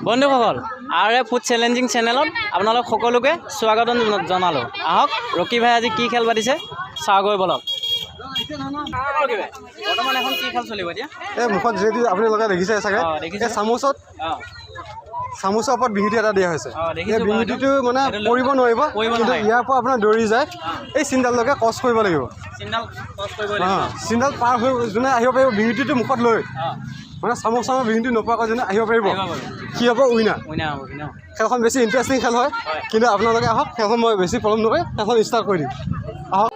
বন্ধুসকল আৰে food challenging চেনেলত আপোনালোক সকলোকে স্বাগতম জনালোঁ। আহক ৰকি ভাই আজি কি খেল পাতিছে চাওঁগৈ বলক। বৰ্তমান এখন কি খেল চলিব এতিয়া? এই মুখত যদি আপুনি লগাই দেখিছে চাগে এই চামুচত চামুচৰ ওপৰত বিহুটি এটা দিয়া হৈছে। এই বিহুটিটো মানে পৰিব নোৱাৰিব, কিন্তু ইয়াৰ পৰা আপোনাৰ দৌৰি যায় এই চিন্তালকে ক্ৰছ কৰিব লাগিব। চিন্তাল পাৰ হৈ যোনে আহিব পাৰিব বিহুটিটো মুখত লৈ মানে চামুচামৰ বিহুটি নোপোৱাকৈ যোনে আহিব পাৰিব সি হ'ব উইনাৰ। খেলখন বেছি ইণ্টাৰেষ্টিং খেল হয়, কিন্তু আপোনালোকে আহক খেলখন মই বেছি পলম নকৰি খেলখন ষ্টাৰ্ট কৰি দিম। আহক।